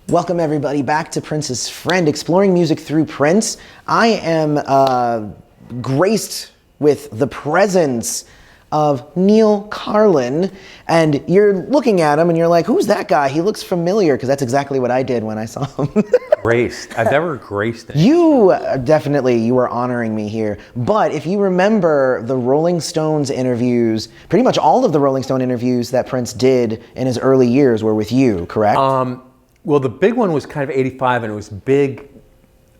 Welcome everybody back to Prince's Friend, exploring music through Prince. I am graced with the presence of Neal Karlen, and you're looking at him and you're like, who's that guy? He looks familiar, because that's exactly what I did when I saw him. Graced. I've never graced it. You were honoring me here. But if you remember the Rolling Stones interviews, pretty much all of the Rolling Stone interviews that Prince did in his early years were with you, correct? Well, the big one was kind of 85, and it was big.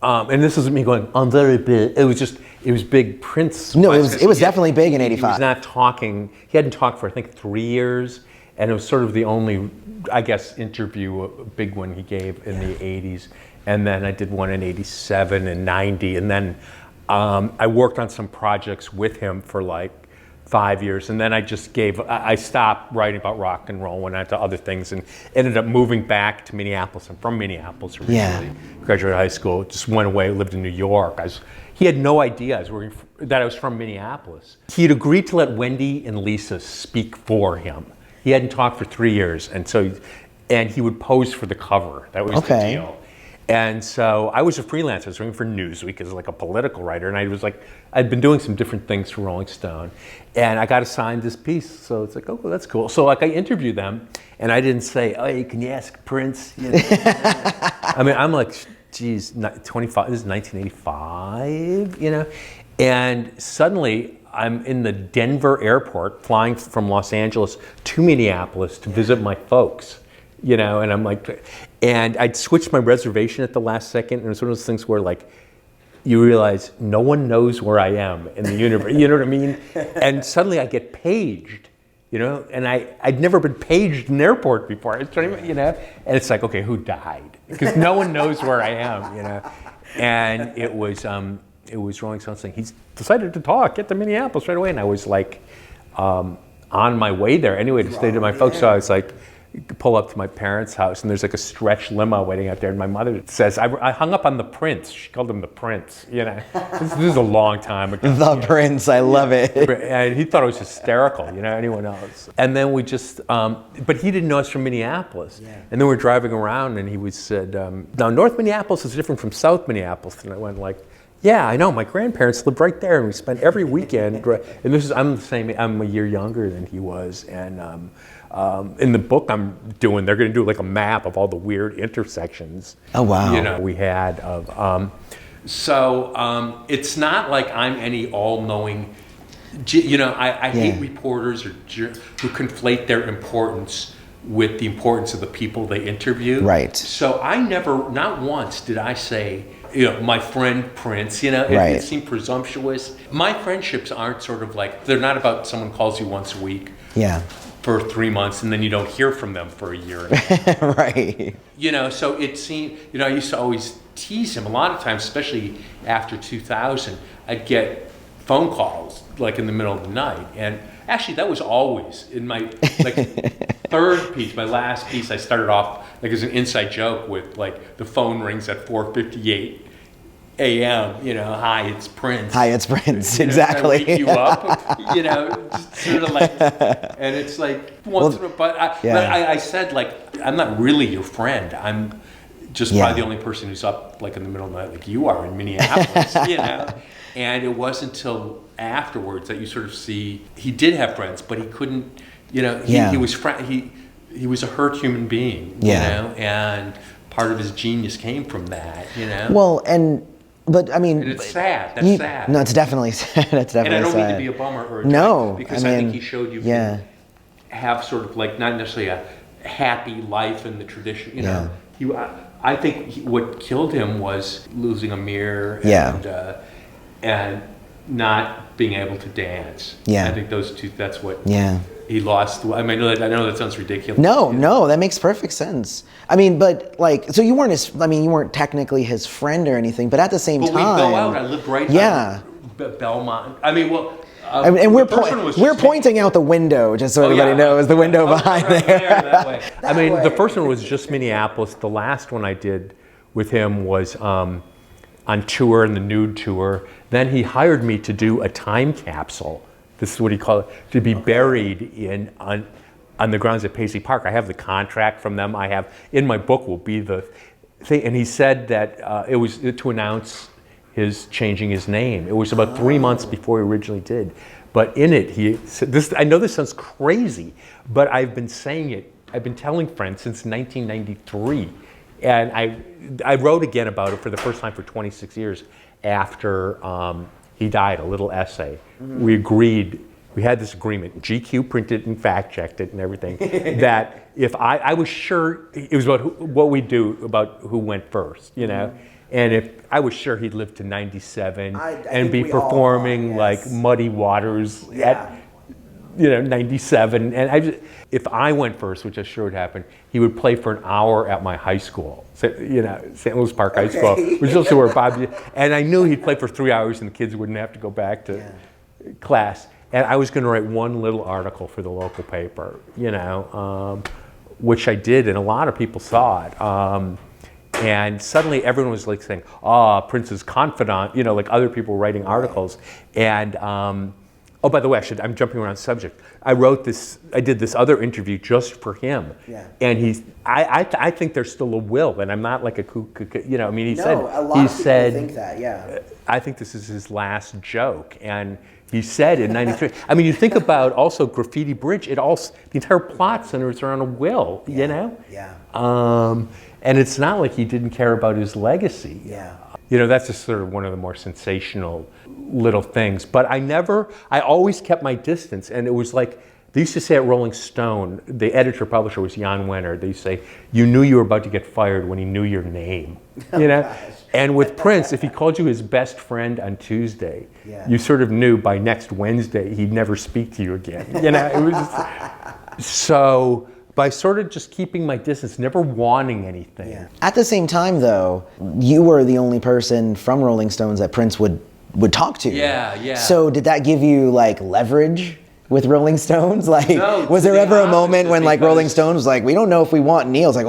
And this isn't me going, I'm very big. It was big Prince. No, it was definitely big in 85. He was not talking. He hadn't talked for, I think, 3 years. And it was sort of the only, I guess, interview, a big one he gave in the 80s. And then I did one in 87 and 90. And then I worked on some projects with him for like 5 years. And then I stopped writing about rock and roll, went on to other things, and ended up moving back to Minneapolis. I'm from Minneapolis originally. Yeah. Graduated high school, just went away, lived in New York. He had no idea that I was from Minneapolis. He had agreed to let Wendy and Lisa speak for him. He hadn't talked for 3 years, and he would pose for the cover. That was the deal. And so I was a freelancer. I was working for Newsweek as like a political writer, and I'd been doing some different things for Rolling Stone, and I got assigned this piece. So it's like, oh, well, that's cool. So like I interviewed them, and I didn't say, oh, hey, can you ask Prince? You know? I mean, I'm like, geez, 25. This is 1985, you know, and suddenly I'm in the Denver airport, flying from Los Angeles to Minneapolis to visit my folks. You know, and I'm like, and I'd switched my reservation at the last second, and it was one of those things where like, you realize no one knows where I am in the universe, you know what I mean? And suddenly I get paged, you know, and I'd never been paged in an airport before, you know, and it's like, okay, who died? Because no one knows where I am, you know? And it was Rolling Stone saying, he's decided to talk, get to Minneapolis right away, and I was like, on my way there anyway to stay to my folks, so I was like, pull up to my parents' house, and there's like a stretch limo waiting out there, and my mother says, I hung up on the Prince. She called him the Prince, you know. This is a long time ago. The Prince, I love it. And he thought it was hysterical, you know, anyone else. And then we just, but he didn't know us from Minneapolis. Yeah. And then we're driving around, and he said, now North Minneapolis is different from South Minneapolis. And I went like, yeah, I know, my grandparents lived right there, and we spent every weekend, and I'm a year younger than he was, and in the book they're going to do like a map of all the weird intersections. Oh wow! You know, we had of. It's not like I'm any all-knowing. You know, I hate reporters who conflate their importance with the importance of the people they interview. Right. So I never, not once, did I say, you know, my friend Prince. You know, it seemed presumptuous. My friendships aren't sort of like, they're not about someone calls you once a week. Yeah. For 3 months, and then you don't hear from them for a year. Right. You know, so it seemed, you know, I used to always tease him a lot of times, especially after 2000. I'd get phone calls like in the middle of the night, and actually that was always in my like third piece, my last piece. I started off like as an inside joke with like the phone rings at 4:58 a.m. You know, hi, it's Prince. Hi, it's Prince. You know, exactly. Can I wake you up, you know, just sort of like, and it's like but I said like, I'm not really your friend. I'm just probably the only person who's up like in the middle of the night like you are in Minneapolis, you know. And it wasn't until afterwards that you sort of see he did have friends, but he couldn't, you know, he was a hurt human being, you know, and part of his genius came from that, you know. Well, but I mean, and it's sad. That's sad. No, it's definitely sad. It's definitely sad. And I don't mean to be a bummer or a no, because I think he showed you can have sort of like not necessarily a happy life in the tradition. You know, I think what killed him was losing a mirror and not being able to dance. Yeah, I think those two. That's what. Yeah. He lost. I mean, I know that sounds ridiculous. No, that makes perfect sense. I mean, but like, so you weren't technically his friend or anything, but at the same time. But we'd go out. I lived right by Belmont. I mean, well. And we're pointing out the window, just so everybody knows, the window behind there. That way. I mean, the first one was just Minneapolis. The last one I did with him was on tour, in the nude tour. Then he hired me to do a time capsule. This is what he called it, to be buried in on the grounds at Paisley Park. I have the contract from them. I have, in my book will be the thing, and he said that it was to announce his changing his name. It was about 3 months before he originally did. But in it, he said, I know this sounds crazy, but I've been saying it, I've been telling friends since 1993. And I wrote again about it for the first time for 26 years after he died, a little essay. We agreed, we had this agreement, GQ printed and fact-checked it and everything, that if I was sure, it was about what we do about who went first, you know? And if I was sure he'd live to 97 and be performing like Muddy Waters at, 97. And if I went first, which I'm sure would happen, he would play for an hour at my high school, St. Louis Park High School, which is also where Bob. And I knew he'd play for 3 hours, and the kids wouldn't have to go back to class. And I was going to write one little article for the local paper, which I did, and a lot of people saw it. And suddenly everyone was like saying, Prince's confidant, like other people writing articles. And, oh, by the way, I'm jumping around subject. I did this other interview just for him. Yeah. And I think there's still a will, and I'm not like a kook, he said, a lot of people think that, yeah. I think this is his last joke. And he said in 93, you think about also Graffiti Bridge, the entire plot centers around a will, Yeah. And it's not like he didn't care about his legacy. Yeah. That's just sort of one of the more sensational little things. But I always kept my distance. And it was like, they used to say at Rolling Stone, the editor-publisher was Jan Wenner, they used to say, you knew you were about to get fired when he knew your name, And with Prince, if he called you his best friend on Tuesday, you sort of knew by next Wednesday he'd never speak to you again. It was just, so by sort of just keeping my distance, never wanting anything. Yeah. At the same time, though, you were the only person from Rolling Stones that Prince would talk to. Yeah. So did that give you like leverage with Rolling Stones? Like, no, was there ever a moment when like Rolling Stones was like, we don't know if we want Neal? It's like,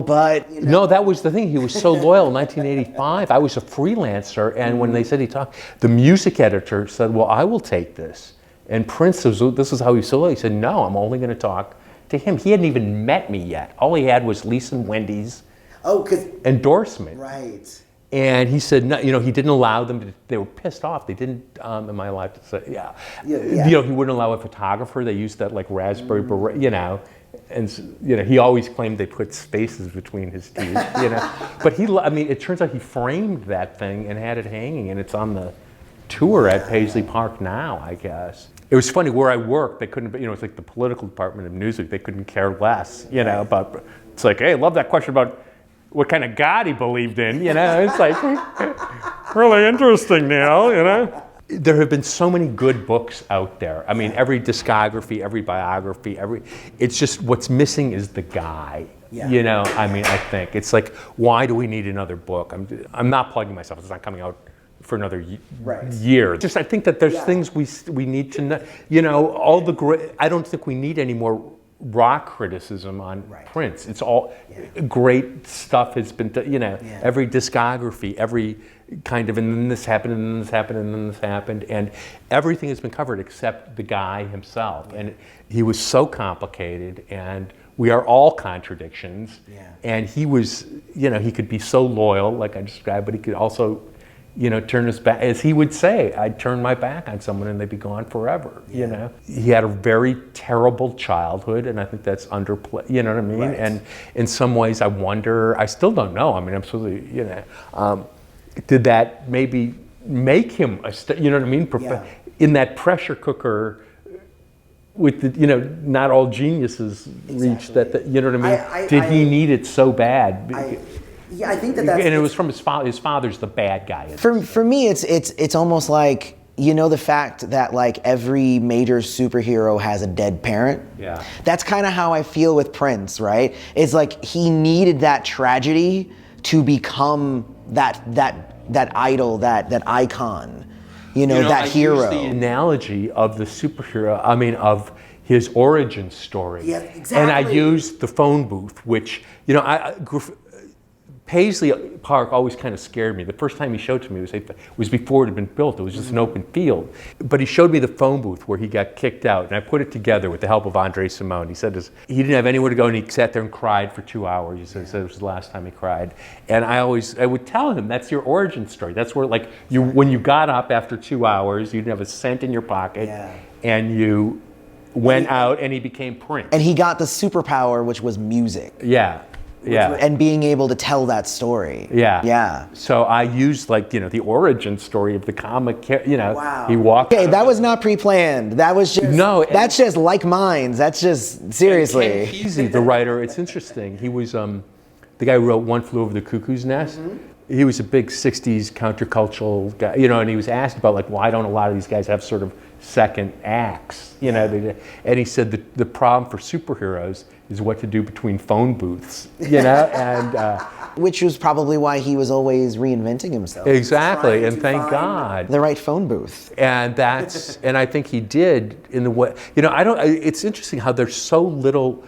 but. No, that was the thing. He was so loyal in 1985. I was a freelancer, and when they said he talked, the music editor said, well, I will take this. And Prince, this is how he was so loyal. He said, no, I'm only going to talk to him. He hadn't even met me yet. All he had was Lisa and Wendy's endorsement. Right. And he said, no, he didn't allow them to, they were pissed off. They didn't, am I allowed to say, he wouldn't allow a photographer. They used that like raspberry beret, and he always claimed they put spaces between his teeth, But it turns out he framed that thing and had it hanging, and it's on the tour at Paisley Park now, I guess. It was funny, where I worked, they couldn't, it's like the political department of Newsweek, they couldn't care less, about, it's like, hey, I love that question about what kind of God he believed in, It's like, really interesting, Neal, There have been so many good books out there. Every discography, every biography, it's just what's missing is the guy. Yeah. I think. It's like, why do we need another book? I'm not plugging myself, it's not coming out for another year. Just I think that there's things we need to know. All the great. I don't think we need any more rock criticism on Prince. It's all great stuff has been done. Every discography, every kind of, and then this happened, and then this happened, and then this happened, and everything has been covered except the guy himself. And he was so complicated, and we are all contradictions. And he was, he could be so loyal, like I described, but he could also turn his back, as he would say, I'd turn my back on someone and they'd be gone forever, He had a very terrible childhood, and I think that's underplayed, you know what I mean? Right. And in some ways I wonder, I still don't know, I'm supposed to, did that maybe make him, in that pressure cooker with the, not all geniuses reach that, you know what I mean? Did he need it so bad? I think that's... And it was from his father. His father's the bad guy. For me, it's almost like, the fact that like every major superhero has a dead parent. Yeah. That's kind of how I feel with Prince, right? It's like he needed that tragedy to become that idol, that icon, that hero. I use the analogy of the superhero. Of his origin story. Yeah, exactly. And I used the phone booth, which Paisley Park always kind of scared me. The first time he showed it to me was before it had been built. It was just an open field. But he showed me the phone booth where he got kicked out, and I put it together with the help of Andre Simone. He said he didn't have anywhere to go, and he sat there and cried for 2 hours. He said it was the last time he cried. And I would tell him, that's your origin story. That's where, like, when you got up after 2 hours, you didn't have a cent in your pocket, and you went out, and he became Prince. And he got the superpower, which was music. Yeah. Yeah. And being able to tell that story. Yeah. Yeah. So I used, like, the origin story of the comic, Wow. he walked. Okay, that was not pre-planned. That was just, that's just like minds. That's just, seriously. Ken Kesey, the writer, it's interesting. He was the guy who wrote One Flew Over the Cuckoo's Nest. He was a big 60s countercultural guy, and he was asked about, like, why don't a lot of these guys have sort of second acts, and he said the problem for superheroes is what to do between phone booths, and which was probably why he was always reinventing himself. Exactly, and thank God. The right phone booth. And and I think he did in the way, it's interesting how there's so little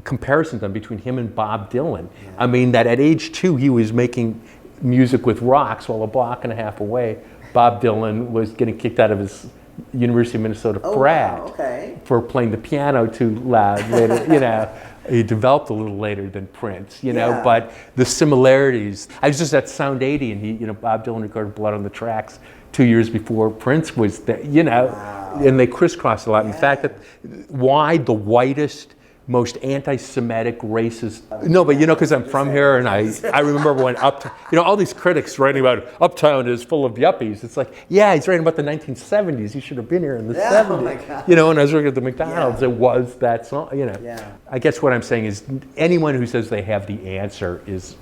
comparison done between him and Bob Dylan. I mean, that at age 2 he was making music with rocks, while a block and a half away Bob Dylan was getting kicked out of his University of Minnesota frat for playing the piano too loud later. He developed a little later than Prince, but the similarities. I was just at Sound 80, and Bob Dylan recorded Blood on the Tracks 2 years before Prince was there, and they crisscrossed a lot. In fact, why the whitest, most anti-Semitic, racist. No, but because I'm from here, and I remember when Uptown, all these critics writing about Uptown is full of yuppies. It's like, yeah, he's writing about the 1970s. He should have been here in the 70s. Oh my God. When I was working at the McDonald's, it was that song. I guess what I'm saying is anyone who says they have the answer is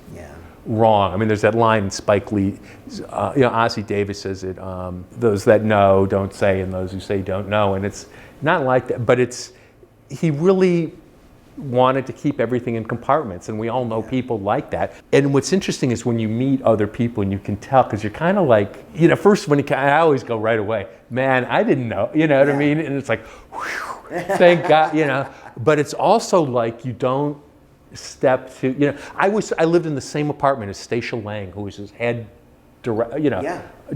wrong. I mean, there's that line in Spike Lee. Ossie Davis says it. Those that know don't say, and those who say don't know. And it's not like that, but he really wanted to keep everything in compartments, and we all know people like that. And what's interesting is when you meet other people and you can tell, because you're kind of like, first I always go right away, man, I didn't know, what I mean? And it's like, whew, thank God, but it's also like you don't step to, I lived in the same apartment as Stacia Lang, who was his head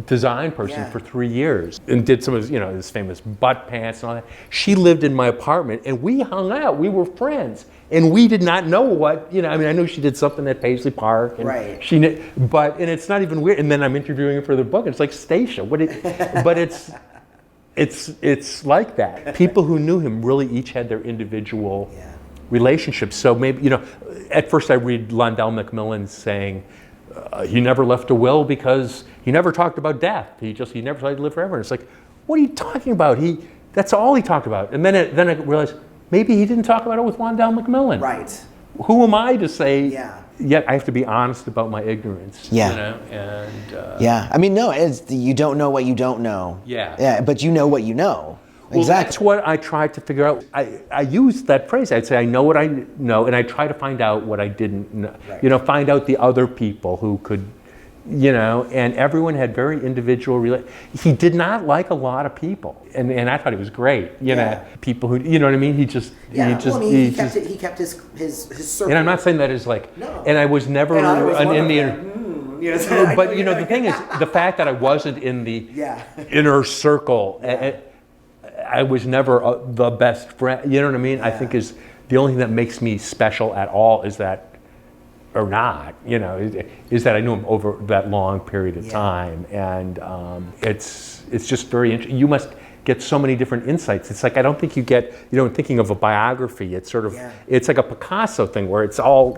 design person for 3 years, and did some of his famous butt pants and all that. She lived in my apartment, and we hung out. We were friends, and we did not know what I mean. I knew she did something at Paisley Park, and she knew, and it's not even weird. And then I'm interviewing her for the book, and it's like Stacia. But it's like that. People who knew him really each had their individual relationships. So maybe at first I read Londell Macmillan saying, he never left a will because he never talked about death. He never tried to live forever. And it's like, what are you talking about? That's all he talked about. And then I realized maybe he didn't talk about it with Londell Macmillan. Right. Who am I to say? Yet I have to be honest about my ignorance. I mean, no, you don't know what you don't know. Yeah. But you know what you know. Well, exactly. That's what I tried to figure out. I use that phrase. I'd say I know what I know, and I try to find out what I didn't know. Right. Find out the other people who could, and everyone had very individual. He did not like a lot of people, and I thought he was great. People who, what I mean. He kept his circle. And I'm not saying that as like, and I was never an Indian. But the thing is, the fact that I wasn't in the inner circle. I was never the best friend, you know what I mean? I think is the only thing that makes me special at all is that, or not, is that I knew him over that long period of time. And it's just very interesting. You must get so many different insights. It's like, I don't think you get, thinking of a biography, it's sort of, it's like a Picasso thing where it's all,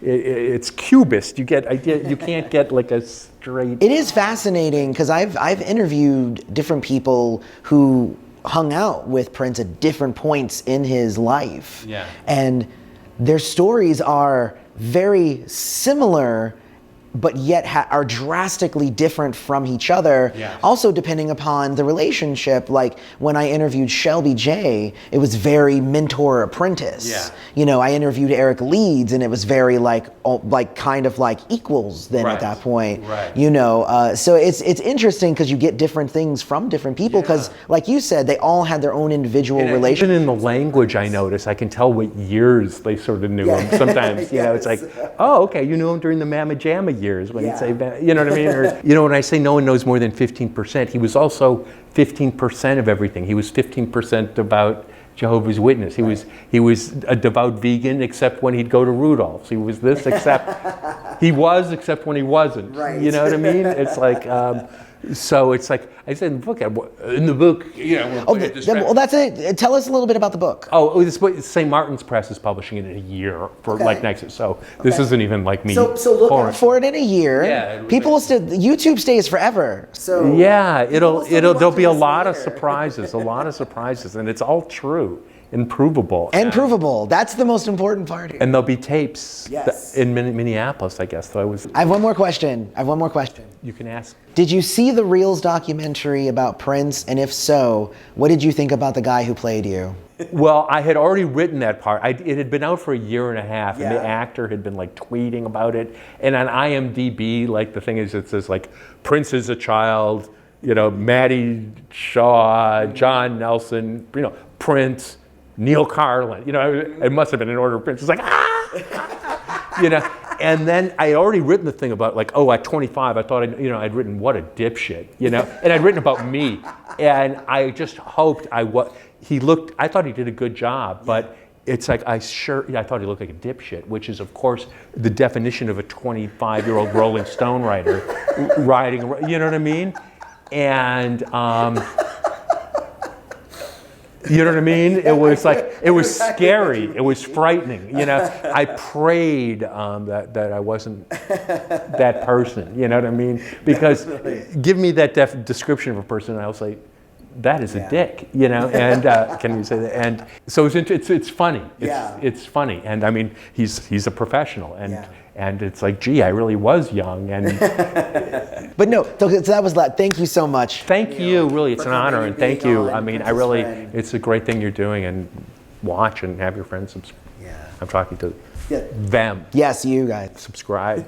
it's cubist. You can't get like a straight. It is fascinating because I've interviewed different people who hung out with Prince at different points in his life. And their stories are very similar but yet are drastically different from each other. Yes. Also depending upon the relationship. Like when I interviewed Shelby J, it was very mentor-apprentice. Yeah. You know, I interviewed Eric Leeds, and it was very like kind of like equals then Right. at that point. Right. You know, so it's interesting because you get different things from different people because, like you said, they all had their own individual relationship. Even in the language, I notice, I can tell what years they sort of knew him. Sometimes, you know, it's like, oh, okay, you knew him during the Mamma Jamma years when he'd say, you know what I mean? Or, you know, when I say no one knows more than 15%, he was also 15% of everything. He was 15% about Jehovah's Witness. He was a devout vegan except when he'd go to Rudolph's. He was this except he was except when he wasn't. Right. You know what I mean? It's like so it's like I said in the book, you know. Well, that's it. Tell us a little bit about the book. Oh, St. Martin's Press is publishing it in a year for like next. So this isn't even like me. So look out for it in a year. Yeah, People will still, YouTube stays forever. So yeah, there'll be a lot of surprises, and it's all true and provable. Provable. That's the most important part here. And there'll be tapes in Minneapolis, I guess. So I have one more question. You can ask. Did you see the Reels documentary about Prince? And if so, what did you think about the guy who played you? Well, I had already written that part. It had been out for a year and a half, and the actor had been like tweeting about it. And on IMDb, like the thing is, it says like Prince is a child, you know, Maddie Shaw, John Nelson, you know, Prince, Neal Karlen. You know, it must have been in order of Prince. It's like you know. And then I had already written the thing about like, oh, at 25, I thought, I'd written what a dipshit, you know, and I'd written about me, and I just hoped I thought he did a good job, but it's like I thought he looked like a dipshit, which is of course the definition of a 25-year-old Rolling Stone writer writing, you know what I mean, and. You know what I mean? It was like, it was scary. It was frightening. You know, I prayed that I wasn't that person. You know what I mean? Because give me that description of a person, and I'll say, that is a dick. You know, and can you say that? And so it's funny. It's funny, and I mean, he's a professional, and it's like, gee, I really was young, and. But no, so that was that. Thank you so much. Thank you, really, it's an honor, and thank you. I mean, it's a great thing you're doing, and watch and have your friends subscribe. Yeah. I'm talking to them. Yes, you guys. Subscribe.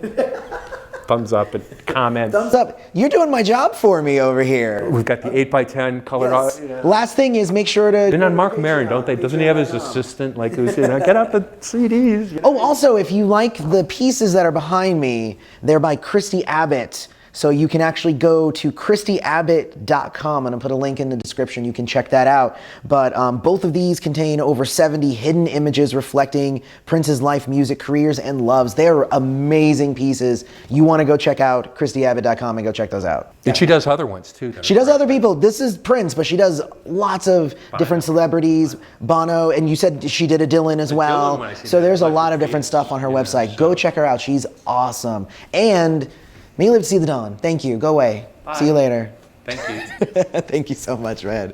Thumbs up and comment. Thumbs up. You're doing my job for me over here. We've got the 8x10 colored art. Last thing is make sure to... Then on Mark Maron, don't they? Doesn't he have his assistant, like, who's, get out the CDs? You know? Oh, also, if you like the pieces that are behind me, they're by Christy Abbott. So you can actually go to ChristyAbbott.com. I'm going to put a link in the description. You can check that out. But both of these contain over 70 hidden images reflecting Prince's life, music, careers, and loves. They are amazing pieces. You want to go check out ChristyAbbott.com and go check those out. And she does other ones too, though. She does other people. This is Prince, but she does lots of different celebrities. Bono, and you said she did a Dylan as well. So there's a lot of different stuff on her website. Go check her out. She's awesome. And may you live to see the dawn. Thank you. Go away. Bye. See you later. Thank you. Thank you so much, Red.